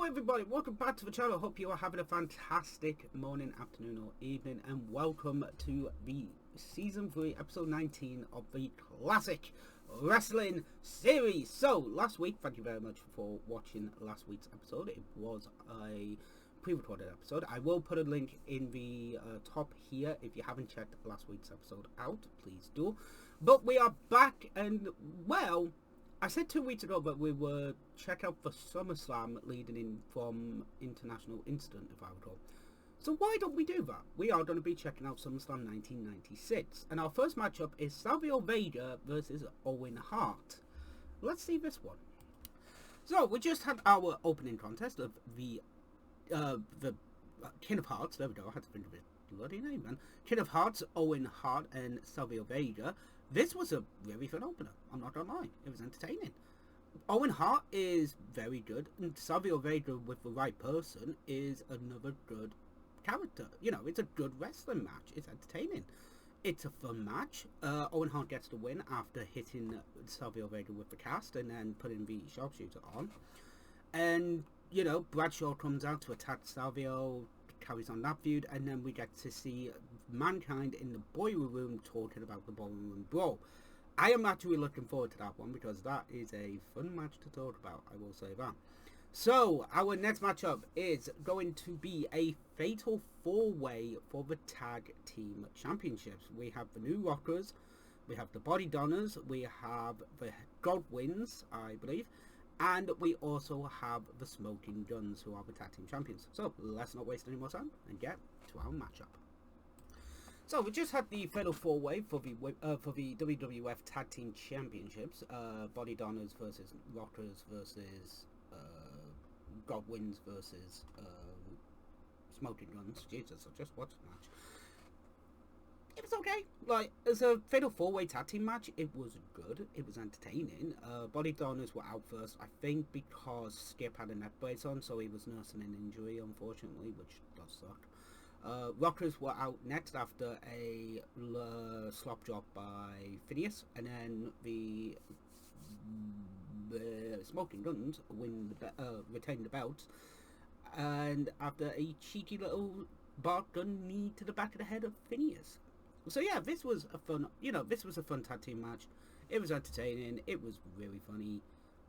everybody, welcome back to the channel. Hope you are having a fantastic morning, afternoon or evening, and welcome to the season 3 episode 19 of the classic wrestling series. So last week, thank you very much for watching last week's episode. It was a pre-recorded episode. I will put a link in the top here. If you haven't checked last week's episode out, please do. But we are back, and well, I said 2 weeks ago that we were check out for Summerslam leading in from International Instant, if I recall. So why don't we do that? We are going to be checking out SummerSlam 1996, and our first matchup is Savio Vega versus Owen Hart. Let's see this one. So we just had our opening contest of the King of Hearts. There we go. I had to think of his bloody name, man. King of Hearts, Owen Hart, and Savio Vega. This was a very fun opener, I'm not gonna lie. It was entertaining. Owen Hart is very good, and Savio Vega with the right person is another good character. You know, it's a good wrestling match. It's entertaining. It's a fun match. Owen Hart gets the win after hitting Savio Vega with the cast and then putting the sharpshooter on. And, you know, Bradshaw comes out to attack Savio, carries on that feud, and then we get to see Mankind in the boiler room talking about the boiler room brawl. I am actually looking forward to that one because that is a fun match to talk about, I will say that. So our next matchup is going to be a fatal 4-way for the tag team championships. We have the New Rockers, we have the Body Donners, we have the Godwins, I believe, and we also have the Smoking Guns, who are the tag team champions. So let's not waste any more time and get to our matchup. So we just had the fatal 4-way for the WWF Tag Team Championships. Body Donners versus Rockers versus Godwins versus Smoking Guns. Jesus, I just watched the match. It was okay. Like, as a fatal 4-way tag team match, it was good. It was entertaining. Body Donners were out first, I think, because Skip had a neck brace on, so he was nursing an injury, unfortunately, which does suck. Rockers were out next after a slop drop by Phineas, and then the Smoking Guns retain the belts, and after a cheeky little bark gun knee to the back of the head of Phineas. So yeah, this was a fun, this was a fun tag team match. It was entertaining, it was really funny,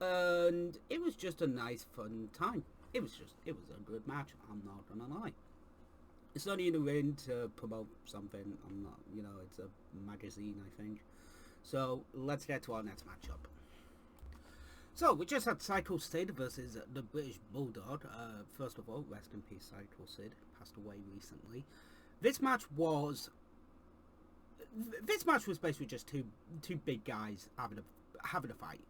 and it was just a nice fun time. It was a good match, I'm not gonna lie. It's not in the ring to promote something, I'm not, it's a magazine, I think. So let's get to our next matchup. So we just had Psycho Sid versus the British Bulldog. First of all, rest in peace, Psycho Sid, passed away recently. This match was basically just two big guys having a fight.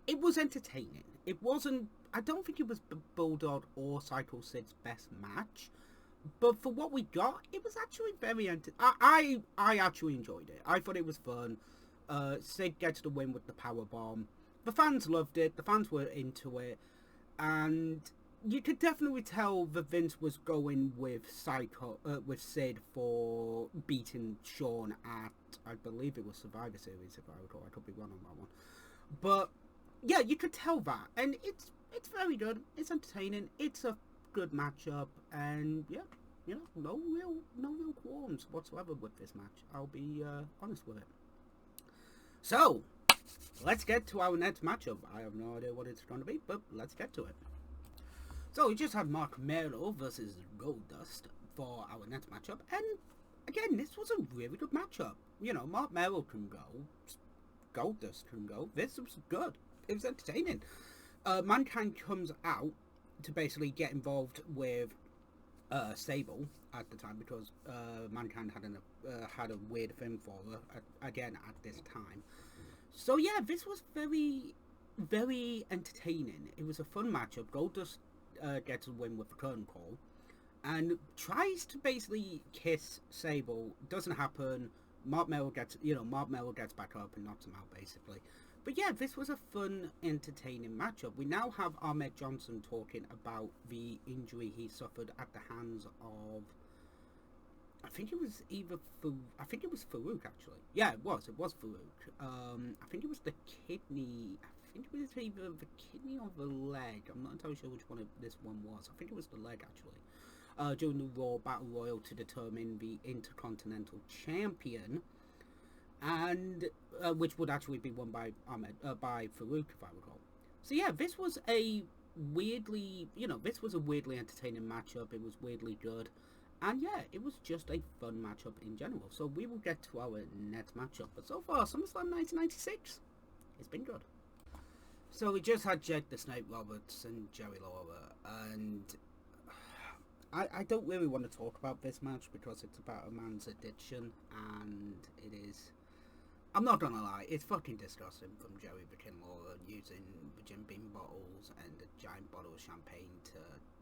It was entertaining. It wasn't. I don't think it was Bulldog or Psycho Sid's best match, but for what we got, it was actually very I actually enjoyed it. I thought it was fun. Sid gets the win with the power bomb. The fans loved it. The fans were into it, and you could definitely tell that Vince was going with Sid for beating Shawn at, I believe it was Survivor Series, if I recall. I could be wrong on that one, but yeah, you could tell that, and it's very good. It's entertaining. It's a good matchup, and yeah, no real qualms whatsoever with this match. I'll be honest with it. So let's get to our next matchup. I have no idea what it's going to be, but let's get to it. So we just had Mark Merrill versus Goldust for our next matchup, and again, this was a really good matchup. Mark Merrill can go, Goldust can go. This was good. It was entertaining. Mankind comes out to basically get involved with Sable at the time because Mankind had a weird thing for her again at this time. So yeah, this was very, very entertaining. It was a fun matchup. Goldust gets a win with the curtain call and tries to basically kiss Sable. Doesn't happen. Mark Merrill gets back up and knocks him out basically. But yeah, this was a fun, entertaining matchup. We now have Ahmed Johnson talking about the injury he suffered at the hands of, I think it was Farouk actually. Yeah, it was Farouk. I think it was the kidney. I think it was either the kidney or the leg. I'm not entirely sure which one this one was. I think it was the leg, actually. During the Raw Battle Royal to determine the Intercontinental Champion, and which would actually be won by by Farouk, if I recall. So yeah, this was a weirdly entertaining matchup. It was weirdly good. And yeah, it was just a fun matchup in general. So we will get to our next matchup. But so far, SummerSlam 1996, it's been good. So we just had Jake the Snake Roberts and Jerry Lawler. And I don't really want to talk about this match because it's about a man's addiction. And it is... I'm not gonna lie, it's fucking disgusting from Jerry the King Lawler using the Jim Beam bottles and a giant bottle of champagne to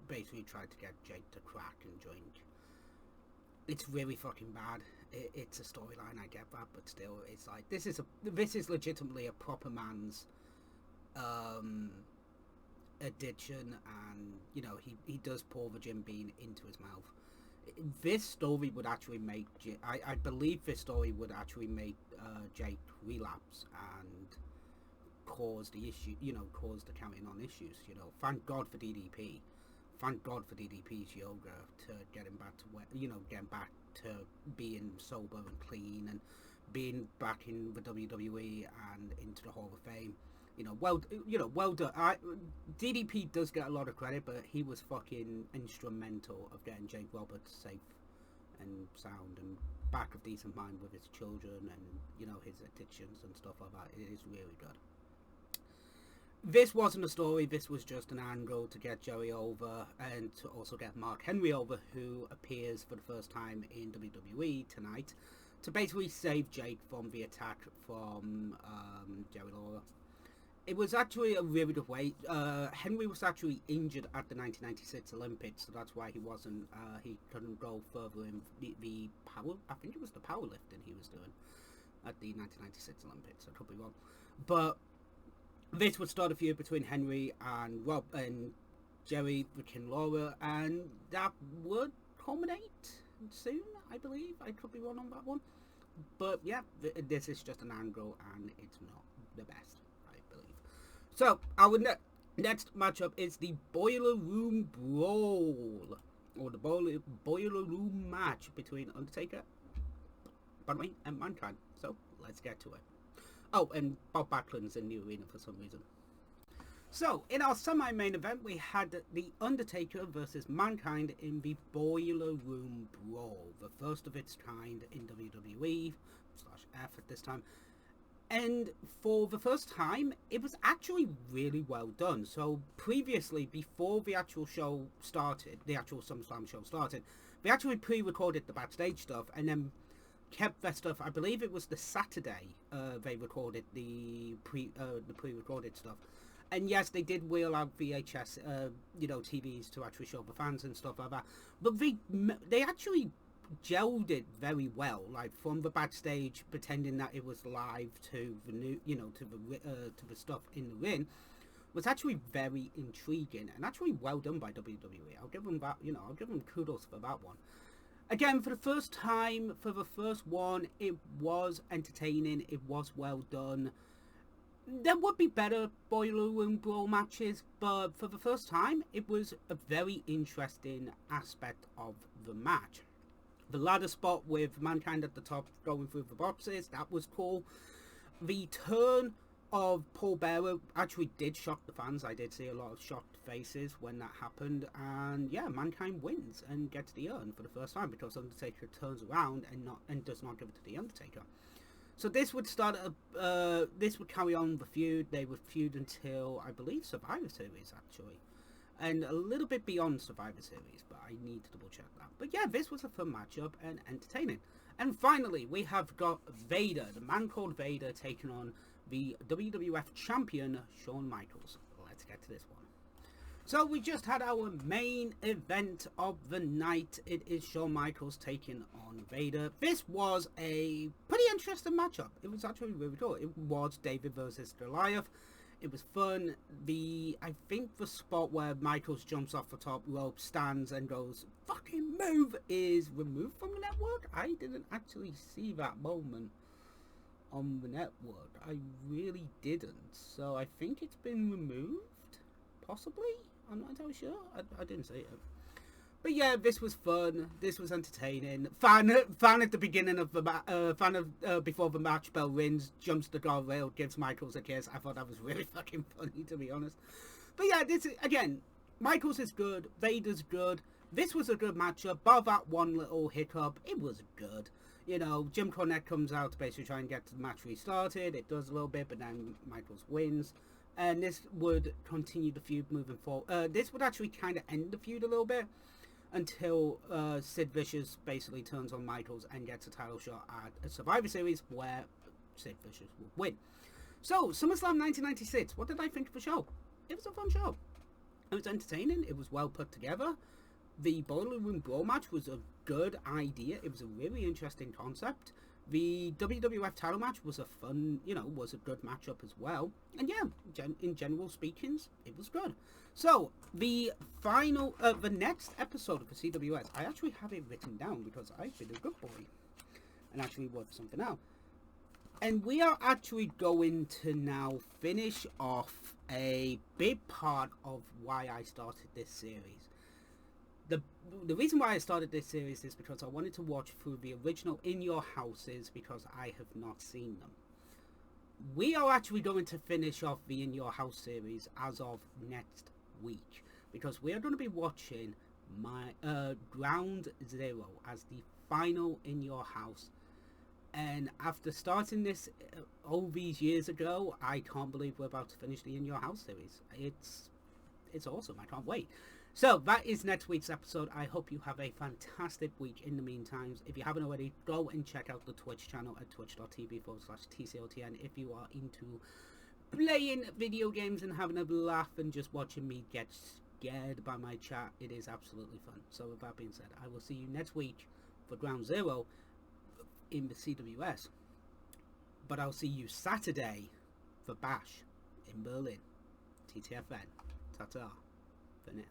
basically try to get Jake to crack and drink. It's really fucking bad. It's a storyline, I get that, but still, it's like this is legitimately a proper man's addiction, and you know he does pour the Jim Beam into his mouth. This story would actually make I believe this story would actually make Jake relapse and cause the issue, cause the carrying on issues. Thank God for DDP. Thank God for DDP's yoga to get him back to getting back to being sober and clean and being back in the WWE and into the Hall of Fame. Well done. DDP does get a lot of credit, but he was fucking instrumental of getting Jake Roberts safe and sound and back of decent mind with his children and his addictions and stuff like that. It is really good. This wasn't a story, this was just an angle to get Jerry over and to also get Mark Henry over, who appears for the first time in WWE tonight, to basically save Jake from the attack from Jerry Lawler. It was actually a really good way. Henry was actually injured at the 1996 Olympics, so that's why he couldn't go further in the power, I think it was the powerlifting he was doing at the 1996 Olympics, I could be wrong. But this would start a feud between Henry and Jerry the King Lawler, and that would culminate soon, I believe. I could be wrong on that one. But yeah, this is just an angle, and it's not the best, I believe. So, our next matchup is the Boiler Room Brawl, or the Boiler Room match between Undertaker, and Mankind. So, let's get to it. Oh, and Bob Backlund's in the arena for some reason. So, in our semi-main event, we had The Undertaker versus Mankind in the Boiler Room Brawl, the first of its kind in WWE, /F at this time. And for the first time, it was actually really well done. So, previously, before the actual show started, the actual SummerSlam show started, they actually pre-recorded the backstage stuff, and then kept their stuff. I believe it was the Saturday they recorded the pre-recorded stuff, and yes, they did wheel out VHS TVs to actually show the fans and stuff like that. But they actually gelled it very well, like from the backstage, pretending that it was live to the new to the stuff in the ring, was actually very intriguing and actually well done by WWE. I'll give them that. I'll give them kudos for that one. Again, for the first time, for the first one, it was entertaining, it was well done. There would be better Boiler Room Brawl matches, but for the first time, it was a very interesting aspect of the match. The ladder spot with Mankind at the top going through the boxes, that was cool. The turn of Paul Bearer actually did shock the fans. I did see a lot of shocked faces when that happened, and yeah, Mankind wins and gets the urn for the first time because Undertaker turns around and does not give it to the Undertaker. So this would this would carry on the feud. They would feud until, I believe, Survivor Series actually, and a little bit beyond Survivor Series, but I need to double check that. But yeah, this was a fun matchup and entertaining. And finally, we have got Vader, the man called Vader, taking on the WWF champion, Shawn Michaels. Let's get to this one. So we just had our main event of the night. It is Shawn Michaels taking on Vader. This was a pretty interesting matchup. It was actually really cool. It was David versus Goliath. It was fun. I think the spot where Michaels jumps off the top rope, stands and goes, "Fucking move," is removed from the network. I didn't actually see that moment. on the network. I really didn't. So I think it's been removed, possibly. I'm not entirely sure. I didn't see it. But yeah, this was fun. This was entertaining. Fan at the beginning of the before the match bell rings, jumps the guardrail, gives Michaels a kiss. I thought that was really fucking funny, to be honest. But yeah, this is, again, Michaels is good. Vader's good. This was a good matchup. Bar that one little hiccup, it was good. You know, Jim Cornette comes out to basically try and get the match restarted. It does a little bit, but then Michaels wins. And this would continue the feud moving forward. This would actually kind of end the feud a little bit until Sid Vicious basically turns on Michaels and gets a title shot at a Survivor Series where Sid Vicious will win. So, SummerSlam 1996. What did I think of the show? It was a fun show. It was entertaining. It was well put together. The Boiler Room Brawl match was a good idea. It was a really interesting concept. The WWF title match was a fun, was a good matchup as well. And yeah, in general speaking, it was good. So, the final, the next episode of the CWS, I actually have it written down because I've been a good boy and actually worked something out. And we are actually going to now finish off a big part of why I started this series. The reason why I started this series is because I wanted to watch through the original In Your Houses because I have not seen them. We are actually going to finish off the In Your House series as of next week because we are going to be watching my Ground Zero as the final In Your House. And after starting this all these years ago, I can't believe we're about to finish the In Your House series. It's awesome. I can't wait. So, that is next week's episode. I hope you have a fantastic week in the meantime. If you haven't already, go and check out the Twitch channel at twitch.tv/TCOTN if you are into playing video games and having a laugh and just watching me get scared by my chat. It is absolutely fun. So, with that being said, I will see you next week for Ground Zero in the CWS. But I'll see you Saturday for Bash in Berlin. TTFN. Ta-ta for now.